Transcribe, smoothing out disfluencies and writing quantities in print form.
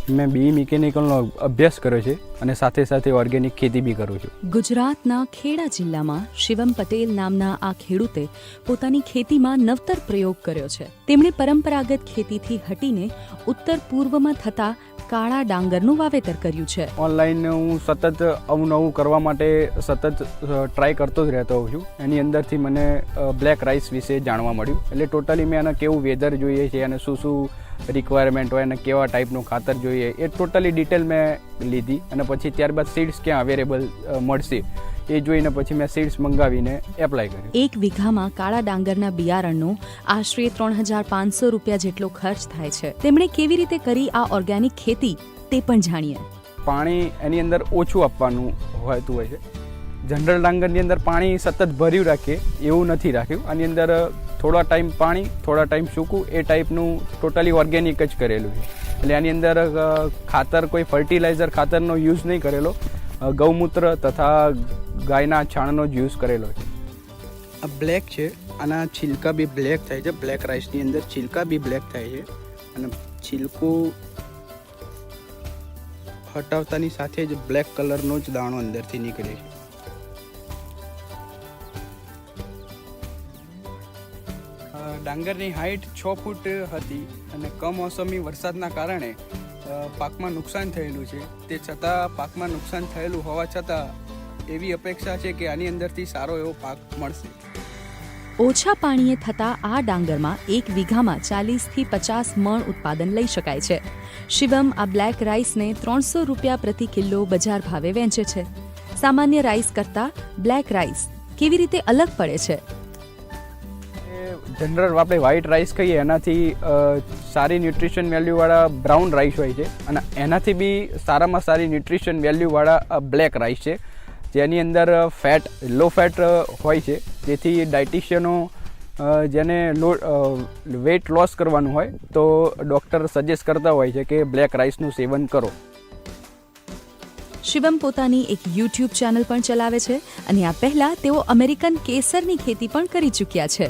મેં BE મિકેનિકલનો અભ્યાસ કર્યો છે અને સાથે સાથે ઓર્ગેનિક ખેતી બી કરું છું. ગુજરાતના ખેડા જિલ્લામાં શિવમ પટેલ નામના આ ખેડૂતે પોતાની ખેતીમાં નવતર પ્રયોગ કર્યો છે. તેમણે પરંપરાગત ખેતીથી હટીને ઉત્તર પૂર્વમાં થતા કાળા ડાંગરનું વાવેતર કર્યું છે. ઓનલાઈન હું સતત અવનવું કરવા માટે સતત ટ્રાય કરતો જ રહેતો હોઉં છું. એની અંદરથી મને બ્લેક રાઈસ વિશે જાણવા મળ્યું. એટલે ટોટલી મેં આને કેવું વેધર જોઈએ છે અને શું શું રિક્વાયરમેન્ટ હોય અને કેવા ટાઈપનું ખાતર જોઈએ એ ટોટલી ડિટેલ મેં લીધી અને પછી ત્યારબાદ સીડ્સ ક્યાં અવેલેબલ મળશે એ જોઈને પછી મેં સીડ્સ મંગાવીને એપ્લાય કર્યું. 1 વીઘામાં કાળા ડાંગરના બિયારણનો આશરે 3,500 રૂપિયા જેટલો ખર્ચ થાય છે. તેમણે કેવી રીતે કરી આ ઓર્ગેનિક ખેતી તે પણ જાણીએ. પાણી એની અંદર ઓછું આપવાનું હોતું હોય છે. જનરલ ડાંગરની અંદર પાણી સતત ભર્યું રાખીએ એવું નથી રાખ્યું. આની અંદર થોડા ટાઈમ પાણી થોડા ટાઈમ સૂકું એ ટાઈપનું ટોટલી ઓર્ગેનિક જ કરેલું છે. એટલે આની અંદર ખાતર કોઈ ફર્ટિલાઇઝર ખાતરનો યુઝ નહીં કરેલો, ગૌમૂત્ર તથા ગાયના છાણનો જ યુઝ કરેલો છે. આ બ્લેક છે, આના છિલકા બી બ્લેક થાય છે. બ્લેક રાઈસની અંદર છિલકા બી બ્લેક થાય છે અને છિલકું હટાવતાની સાથે જ બ્લેક કલરનો જ દાણો અંદરથી નીકળે છે. ડાંગરની હાઇટ 6 ફૂટ હતી અને કમોસમી વરસાદના કારણે પાકમાં નુકસાન થયેલું છે. તે છતાં પાકમાં નુકસાન થયેલું હોવા છતાં એવી અપેક્ષા છે કે આની અંદરથી સારો એવો પાક મળશે. ઓછા પાણીએ થતા આ ડાંગરમાં 1 વીઘામાં 40થી 50 મણ ઉત્પાદન લઈ શકાય છે. શિવમ આ બ્લેક રાઈસને 300 રૂપિયા પ્રતિ કિલો બજાર ભાવે વેચે છે. સામાન્ય રાઈસ કરતાં બ્લેક રાઈસ કેવી રીતે અલગ પડે છે? જનરલ આપણે વ્હાઇટ રાઈસ કહીએ એનાથી સારી ન્યુટ્રિશન વેલ્યુવાળા બ્રાઉન રાઈસ હોય છે અને એનાથી બી સારામાં સારી ન્યુટ્રિશન વેલ્યુવાળા બ્લેક રાઈસ છે જેની અંદર લો ફેટ હોય છે. જેથી ડાયટિશિયનો જેને વેઇટ લોસ કરવાનું હોય તો ડૉક્ટર સજેસ્ટ કરતા હોય છે કે બ્લેક રાઈસનું સેવન કરો. શિવમ પોતાની એક YouTube ચેનલ પણ ચલાવે છે અને આ પહેલા તેઓ અમેરિકન કેસરની ખેતી પણ કરી ચૂક્યા છે.